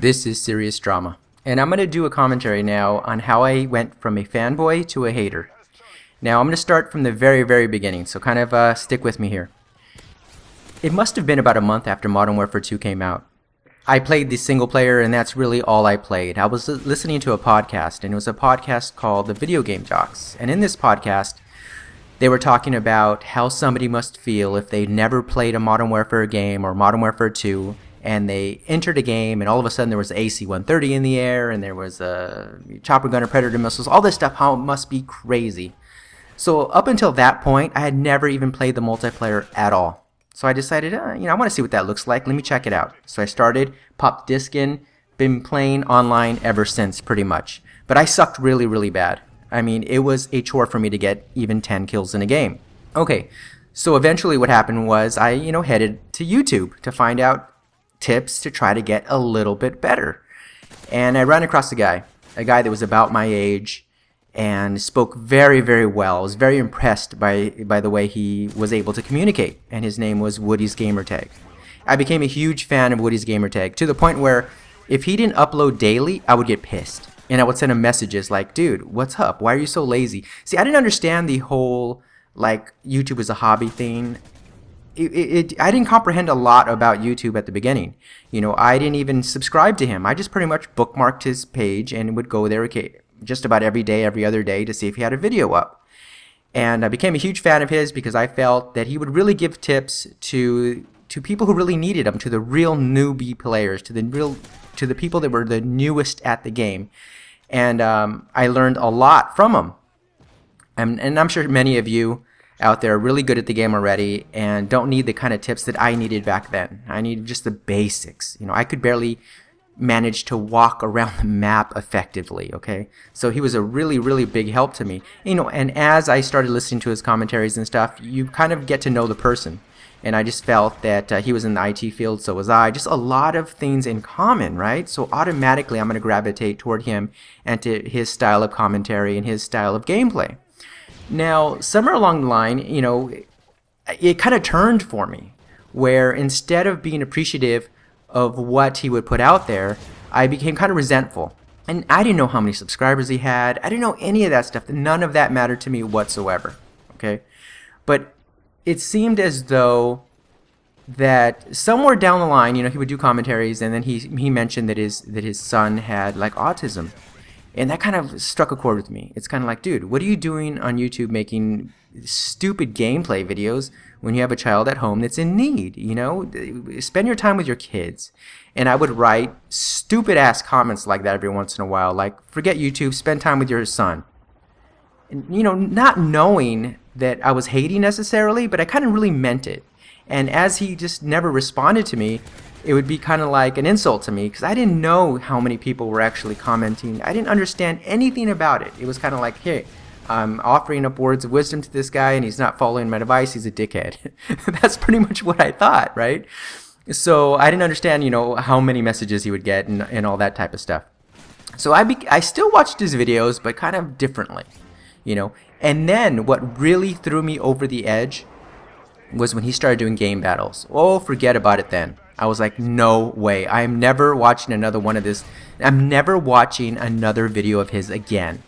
This is Serious Drama, and I'm going to do a commentary now on how I went from a fanboy to a hater. Now, I'm going to start from the very beginning, so kind of stick with me here. It must have been about a month after Modern Warfare 2 came out. I played the single player, and that's really all I played. I was listening to a podcast, and it was a podcast called The Video Game Jocks. And in this podcast, they were talking about how somebody must feel if they never played a Modern Warfare game or Modern Warfare 2, and they entered a game, and all of a sudden there was AC-130 in the air, and there was a chopper gunner, predator missiles, all this stuff, how it must be crazy. So up until that point, I had never even played the multiplayer at all. So I decided, I want to see what that looks like. Let me check it out. So I started, popped disc in, been playing online ever since, pretty much. But I sucked really bad. I mean, it was a chore for me to get even 10 kills in a game. Okay, so eventually what happened was I, headed to YouTube to find out tips to try to get a little bit better. And I ran across a guy that was about my age and spoke very well. I was very impressed by the way he was able to communicate, and his name was Woody's Gamertag. I became a huge fan of Woody's Gamertag to the point where if he didn't upload daily, I would get pissed. And I would send him messages like, dude, what's up? Why are you so lazy? See, I didn't understand the whole, YouTube is a hobby thing. I didn't comprehend a lot about YouTube at the beginning. I didn't even subscribe to him. I just pretty much bookmarked his page and would go there just about every day, every other day to see if he had a video up. And I became a huge fan of his because I felt that he would really give tips to people who really needed them, to the real newbie players, to the people that were the newest at the game. And I learned a lot from him. And I'm sure many of you out there are really good at the game already and don't need the kind of tips that I needed back then. I needed just the basics. I could barely manage to walk around the map effectively, okay? So he was a really big help to me. And as I started listening to his commentaries and stuff, you kind of get to know the person. And I just felt that he was in the IT field, so was I. Just a lot of things in common, right? So automatically I'm going to gravitate toward him and to his style of commentary and his style of gameplay. Now, somewhere along the line, it kind of turned for me, where instead of being appreciative of what he would put out there, I became kind of resentful. And I didn't know how many subscribers he had. I didn't know any of that stuff. None of that mattered to me whatsoever, okay? But it seemed as though that somewhere down the line, he would do commentaries, and then he mentioned that his son had autism. And that kind of struck a chord with me. It's kind of like, dude, what are you doing on YouTube making stupid gameplay videos when you have a child at home that's in need? Spend your time with your kids. And I would write stupid ass comments like that every once in a while, like, forget YouTube, spend time with your son. And, not knowing that I was hating necessarily, but I kind of really meant it. And as he just never responded to me, it would be kind of like an insult to me because I didn't know how many people were actually commenting. I didn't understand anything about it. It was kind of like, hey, I'm offering up words of wisdom to this guy and he's not following my advice. He's a dickhead. That's pretty much what I thought, right? So I didn't understand, how many messages he would get and all that type of stuff. So I still watched his videos, but kind of differently, And then what really threw me over the edge was when he started doing game battles. Oh, forget about it then. I was like, no way. I'm never watching another one of this. I'm never watching another video of his again.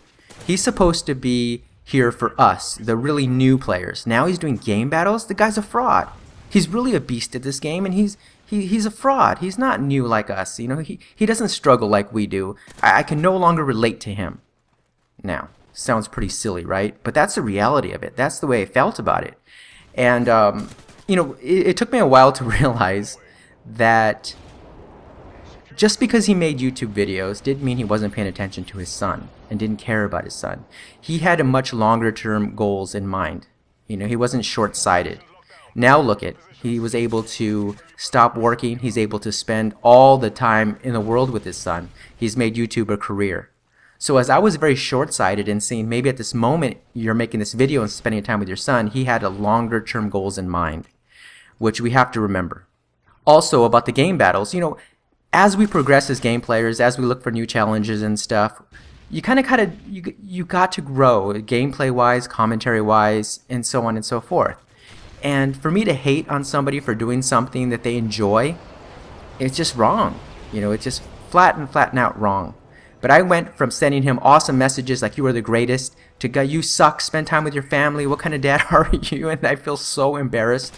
He's supposed to be here for us, the really new players. Now he's doing game battles? The guy's a fraud. He's really a beast at this game, and he's a fraud. He's not new like us. He doesn't struggle like we do. I can no longer relate to him. Now, sounds pretty silly, right? But that's the reality of it. That's the way I felt about it. And, it took me a while to realize that just because he made YouTube videos didn't mean he wasn't paying attention to his son and didn't care about his son. He had a much longer term goals in mind. He wasn't short-sighted. Now look at, he was able to stop working. He's able to spend all the time in the world with his son. He's made YouTube a career. So as I was very short-sighted and seeing maybe at this moment you're making this video and spending time with your son, he had a longer term goals in mind, which we have to remember. Also about the game battles, as we progress as game players, as we look for new challenges and stuff, you you got to grow gameplay-wise, commentary-wise, and so on and so forth. And for me to hate on somebody for doing something that they enjoy, it's just wrong. It just flat and out wrong. But I went from sending him awesome messages like you are the greatest to go, you suck, spend time with your family, what kind of dad are you? And I feel so embarrassed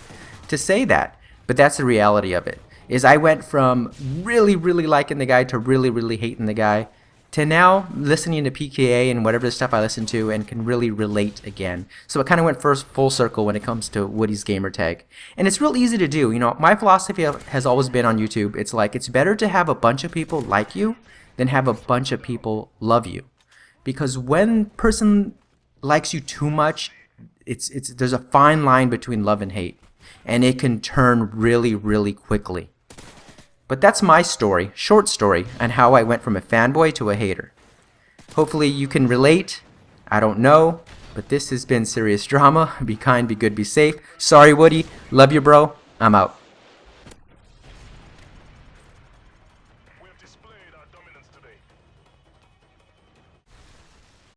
to say that. But that's the reality of it. Is I went from really liking the guy to really hating the guy to now listening to PKA and whatever the stuff I listen to and can really relate again. So it kind of went first full circle when it comes to Woody's gamertag. And it's real easy to do. You know, my philosophy has always been on YouTube, it's like it's better to have a bunch of people like you than have a bunch of people love you. Because when person likes you too much, there's a fine line between love and hate. And it can turn really quickly. But that's my story, short story, on how I went from a fanboy to a hater. Hopefully you can relate. I don't know, but this has been Serious Drama. Be kind, be good, be safe. Sorry, Woody. Love you, bro. I'm out.